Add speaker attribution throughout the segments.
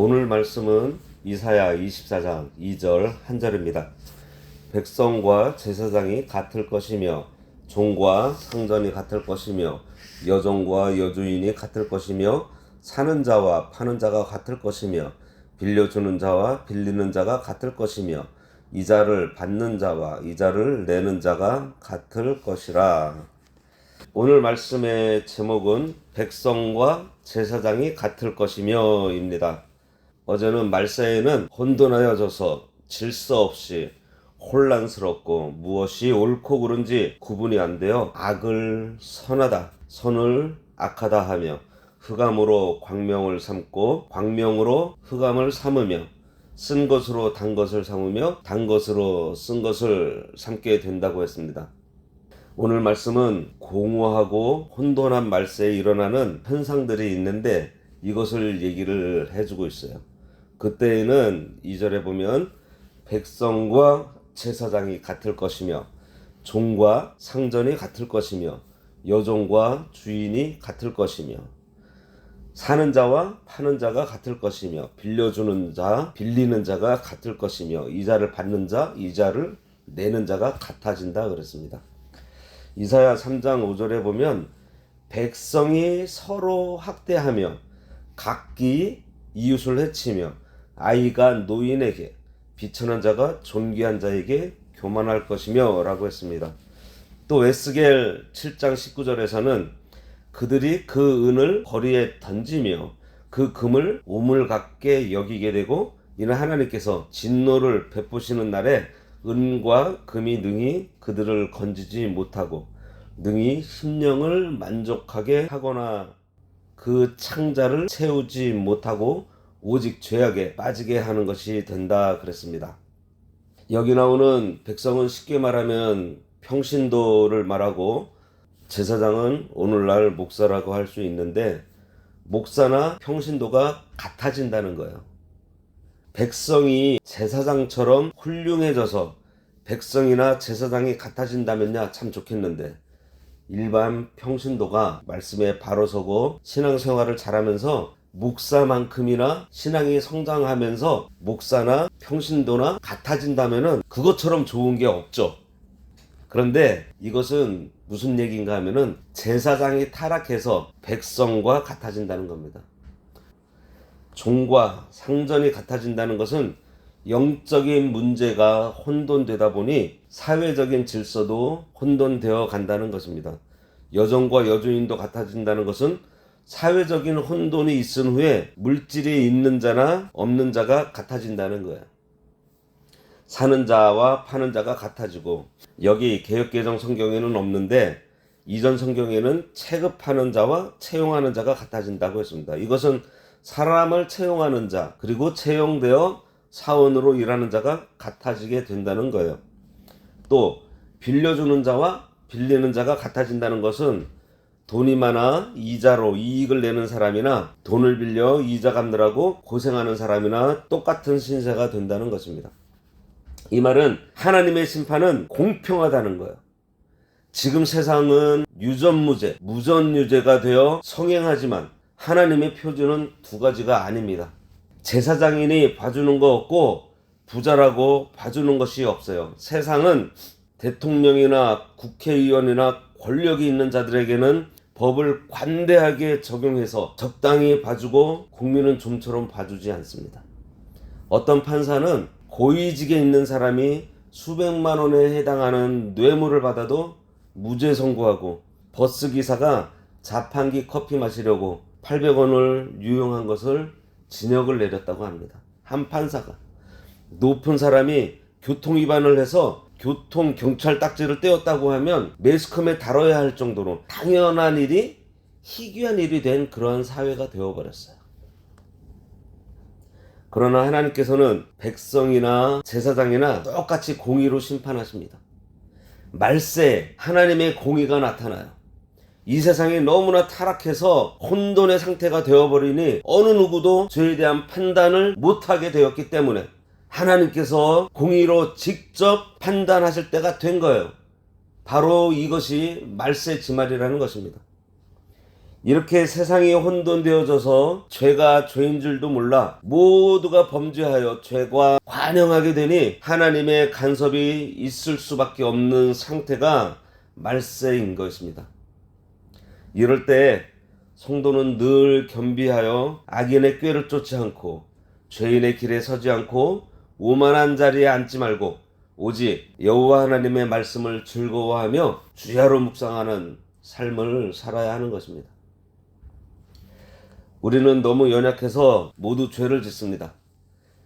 Speaker 1: 오늘 말씀은 이사야 24장 2절 한 절입니다. 백성과 제사장이 같을 것이며 종과 상전이 같을 것이며 여종과 여주인이 같을 것이며 사는 자와 파는 자가 같을 것이며 빌려주는 자와 빌리는 자가 같을 것이며 이자를 받는 자와 이자를 내는 자가 같을 것이라. 오늘 말씀의 제목은 백성과 제사장이 같을 것이며 입니다. 어제는 말세에는 혼돈하여져서 질서 없이 혼란스럽고 무엇이 옳고 그른지 구분이 안 되어 악을 선하다, 선을 악하다 하며 흑암으로 광명을 삼고 광명으로 흑암을 삼으며 쓴 것으로 단 것을 삼으며 단 것으로 쓴 것을 삼게 된다고 했습니다. 오늘 말씀은 공허하고 혼돈한 말세에 일어나는 현상들이 있는데 이것을 얘기를 해주고 있어요. 그때에는 2절에 보면 백성과 제사장이 같을 것이며 종과 상전이 같을 것이며 여종과 주인이 같을 것이며 사는 자와 파는 자가 같을 것이며 빌려주는 자, 빌리는 자가 같을 것이며 이자를 받는 자, 이자를 내는 자가 같아진다 그랬습니다. 이사야 3장 5절에 보면 백성이 서로 학대하며 각기 이웃을 해치며 아이가 노인에게 비천한 자가 존귀한 자에게 교만할 것이며 라고 했습니다. 또 에스겔 7장 19절에서는 그들이 그 은을 거리에 던지며 그 금을 오물 같게 여기게 되고 이는 하나님께서 진노를 베푸시는 날에 은과 금이 능히 그들을 건지지 못하고 능히 심령을 만족하게 하거나 그 창자를 채우지 못하고 오직 죄악에 빠지게 하는 것이 된다 그랬습니다. 여기 나오는 백성은 쉽게 말하면 평신도를 말하고 제사장은 오늘날 목사라고 할 수 있는데 목사나 평신도가 같아진다는 거예요. 백성이 제사장처럼 훌륭해져서 백성이나 제사장이 같아진다면야 참 좋겠는데 일반 평신도가 말씀에 바로 서고 신앙생활을 잘하면서 목사만큼이나 신앙이 성장하면서 목사나 평신도나 같아진다면은 그것처럼 좋은 게 없죠. 그런데 이것은 무슨 얘기인가 하면은 제사장이 타락해서 백성과 같아진다는 겁니다. 종과 상전이 같아진다는 것은 영적인 문제가 혼돈되다 보니 사회적인 질서도 혼돈되어 간다는 것입니다. 여종과 여주인도 같아진다는 것은 사회적인 혼돈이 있은 후에 물질이 있는 자나 없는 자가 같아진다는 거예요. 사는 자와 파는 자가 같아지고 여기 개역개정 성경에는 없는데 이전 성경에는 채급하는 자와 채용하는 자가 같아진다고 했습니다. 이것은 사람을 채용하는 자 그리고 채용되어 사원으로 일하는 자가 같아지게 된다는 거예요. 또 빌려주는 자와 빌리는 자가 같아진다는 것은 돈이 많아 이자로 이익을 내는 사람이나 돈을 빌려 이자 갚느라고 고생하는 사람이나 똑같은 신세가 된다는 것입니다. 이 말은 하나님의 심판은 공평하다는 거예요. 지금 세상은 유전무죄, 무전유죄가 되어 성행하지만 하나님의 표준은 두 가지가 아닙니다. 제사장인이 봐주는 거 없고 부자라고 봐주는 것이 없어요. 세상은 대통령이나 국회의원이나 권력이 있는 자들에게는 법을 관대하게 적용해서 적당히 봐주고 국민은 좀처럼 봐주지 않습니다. 어떤 판사는 고위직에 있는 사람이 수백만 원에 해당하는 뇌물을 받아도 무죄 선고하고 버스기사가 자판기 커피 마시려고 800원을 유용한 것을 징역을 내렸다고 합니다. 한 판사가. 높은 사람이 교통위반을 해서 교통경찰 딱지를 떼었다고 하면 매스컴에 다뤄야 할 정도로 당연한 일이 희귀한 일이 된 그런 사회가 되어버렸어요. 그러나 하나님께서는 백성이나 제사장이나 똑같이 공의로 심판하십니다. 말세에 하나님의 공의가 나타나요. 이 세상이 너무나 타락해서 혼돈의 상태가 되어버리니 어느 누구도 죄에 대한 판단을 못하게 되었기 때문에 하나님께서 공의로 직접 판단하실 때가 된 거예요. 바로 이것이 말세 지말이라는 것입니다. 이렇게 세상이 혼돈되어져서 죄가 죄인 줄도 몰라 모두가 범죄하여 죄가 관영하게 되니 하나님의 간섭이 있을 수밖에 없는 상태가 말세인 것입니다. 이럴 때 성도는 늘 겸비하여 악인의 꾀를 쫓지 않고 죄인의 길에 서지 않고 오만한 자리에 앉지 말고 오직 여호와 하나님의 말씀을 즐거워하며 주야로 묵상하는 삶을 살아야 하는 것입니다. 우리는 너무 연약해서 모두 죄를 짓습니다.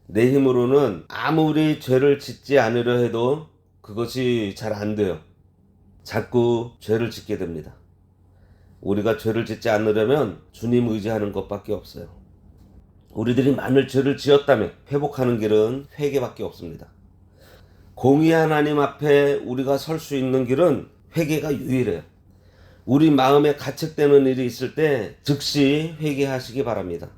Speaker 1: 내 힘으로는 아무리 죄를 짓지 않으려 해도 그것이 잘 안 돼요. 자꾸 죄를 짓게 됩니다. 우리가 죄를 짓지 않으려면 주님 의지하는 것밖에 없어요. 우리들이 만일 죄를 지었다면 회복하는 길은 회개밖에 없습니다. 공의한 하나님 앞에 우리가 설 수 있는 길은 회개가 유일해요. 우리 마음에 가책되는 일이 있을 때 즉시 회개하시기 바랍니다.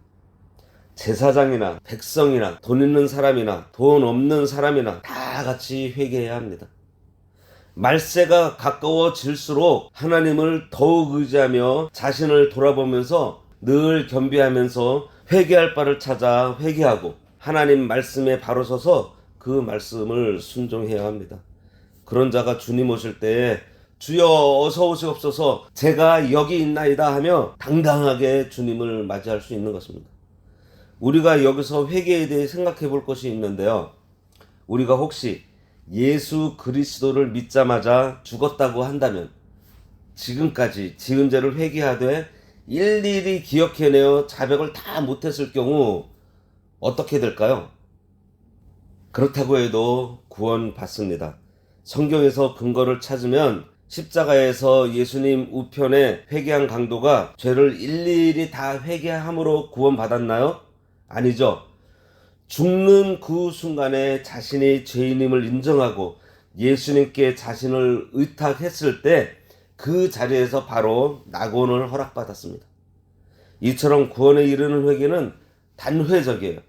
Speaker 1: 제사장이나 백성이나 돈 있는 사람이나 돈 없는 사람이나 다 같이 회개해야 합니다. 말세가 가까워질수록 하나님을 더욱 의지하며 자신을 돌아보면서 늘 겸비하면서 회개할 바를 찾아 회개하고 하나님 말씀에 바로 서서 그 말씀을 순종해야 합니다. 그런 자가 주님 오실 때에 주여 어서 오시옵소서 제가 여기 있나이다 하며 당당하게 주님을 맞이할 수 있는 것입니다. 우리가 여기서 회개에 대해 생각해 볼 것이 있는데요. 우리가 혹시 예수 그리스도를 믿자마자 죽었다고 한다면 지금까지 지은 죄를 회개하되 일일이 기억해내어 자백을 다 못했을 경우 어떻게 될까요? 그렇다고 해도 구원 받습니다. 성경에서 근거를 찾으면 십자가에서 예수님 우편에 회개한 강도가 죄를 일일이 다 회개함으로 구원받았나요? 아니죠. 죽는 그 순간에 자신이 죄인임을 인정하고 예수님께 자신을 의탁했을 때 그 자리에서 바로 낙원을 허락받았습니다. 이처럼 구원에 이르는 회개는 단회적이에요.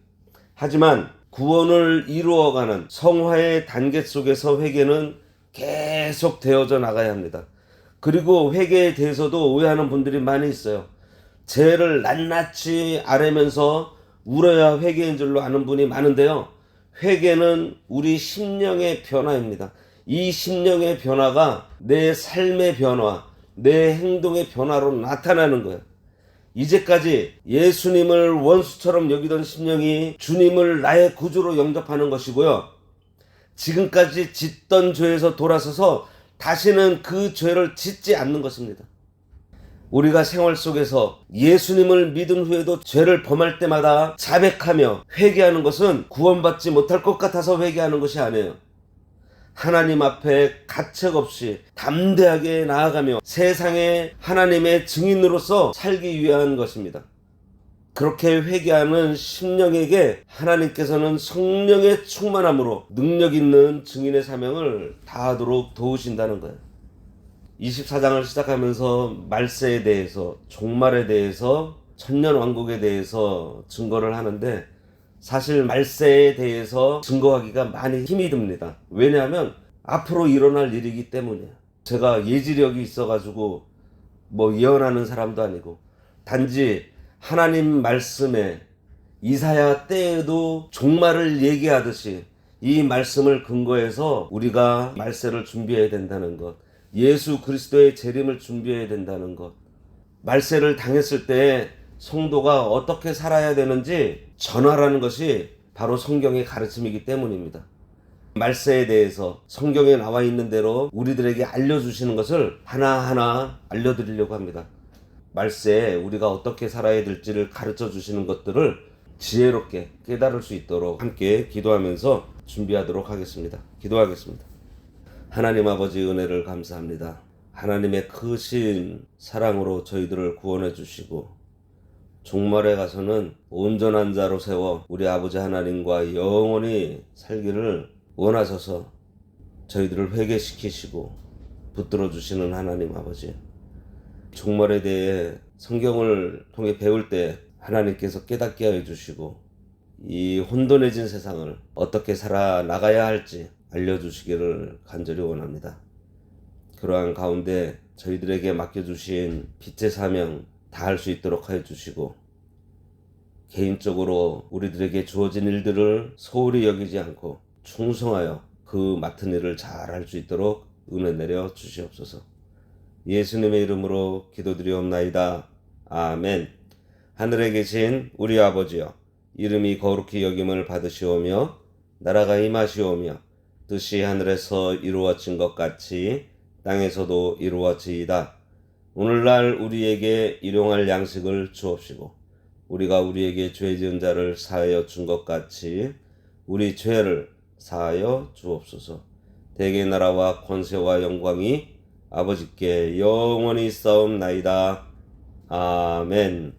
Speaker 1: 하지만 구원을 이루어가는 성화의 단계 속에서 회개는 계속 되어져 나가야 합니다. 그리고 회개에 대해서도 오해하는 분들이 많이 있어요. 죄를 낱낱이 아뢰면서 울어야 회개인 줄로 아는 분이 많은데요. 회개는 우리 심령의 변화입니다. 이 심령의 변화가 내 삶의 변화, 내 행동의 변화로 나타나는 거예요. 이제까지 예수님을 원수처럼 여기던 심령이 주님을 나의 구주로 영접하는 것이고요. 지금까지 짓던 죄에서 돌아서서 다시는 그 죄를 짓지 않는 것입니다. 우리가 생활 속에서 예수님을 믿은 후에도 죄를 범할 때마다 자백하며 회개하는 것은 구원받지 못할 것 같아서 회개하는 것이 아니에요. 하나님 앞에 가책 없이 담대하게 나아가며 세상에 하나님의 증인으로서 살기 위한 것입니다. 그렇게 회개하는 심령에게 하나님께서는 성령의 충만함으로 능력 있는 증인의 사명을 다하도록 도우신다는 거예요. 24장을 시작하면서 말세에 대해서, 종말에 대해서, 천년왕국에 대해서 증거를 하는데 사실 말세에 대해서 증거하기가 많이 힘이 듭니다. 왜냐하면 앞으로 일어날 일이기 때문이에요. 제가 예지력이 있어가지고 뭐 예언하는 사람도 아니고 단지 하나님 말씀에 이사야 때에도 종말을 얘기하듯이 이 말씀을 근거해서 우리가 말세를 준비해야 된다는 것, 예수 그리스도의 재림을 준비해야 된다는 것, 말세를 당했을 때 성도가 어떻게 살아야 되는지 전하라는 것이 바로 성경의 가르침이기 때문입니다. 말세에 대해서 성경에 나와 있는 대로 우리들에게 알려주시는 것을 하나하나 알려드리려고 합니다. 말세에 우리가 어떻게 살아야 될지를 가르쳐 주시는 것들을 지혜롭게 깨달을 수 있도록 함께 기도하면서 준비하도록 하겠습니다. 기도하겠습니다. 하나님 아버지 은혜를 감사합니다. 하나님의 크신 사랑으로 저희들을 구원해 주시고 종말에 가서는 온전한 자로 세워 우리 아버지 하나님과 영원히 살기를 원하셔서 저희들을 회개시키시고 붙들어 주시는 하나님 아버지, 종말에 대해 성경을 통해 배울 때 하나님께서 깨닫게 하여 주시고 이 혼돈해진 세상을 어떻게 살아나가야 할지 알려주시기를 간절히 원합니다. 그러한 가운데 저희들에게 맡겨주신 빛의 사명 다 할 수 있도록 하여 주시고, 개인적으로 우리들에게 주어진 일들을 소홀히 여기지 않고 충성하여 그 맡은 일을 잘 할 수 있도록 은혜 내려 주시옵소서. 예수님의 이름으로 기도드리옵나이다. 아멘. 하늘에 계신 우리 아버지여, 이름이 거룩히 여김을 받으시오며 나라가 임하시오며 뜻이 하늘에서 이루어진 것 같이 땅에서도 이루어지이다. 오늘날 우리에게 일용할 양식을 주옵시고, 우리가 우리에게 죄 지은 자를 사하여 준 것 같이 우리 죄를 사하여 주옵소서. 대개 나라와 권세와 영광이 아버지께 영원히 있사옵나이다. 아멘.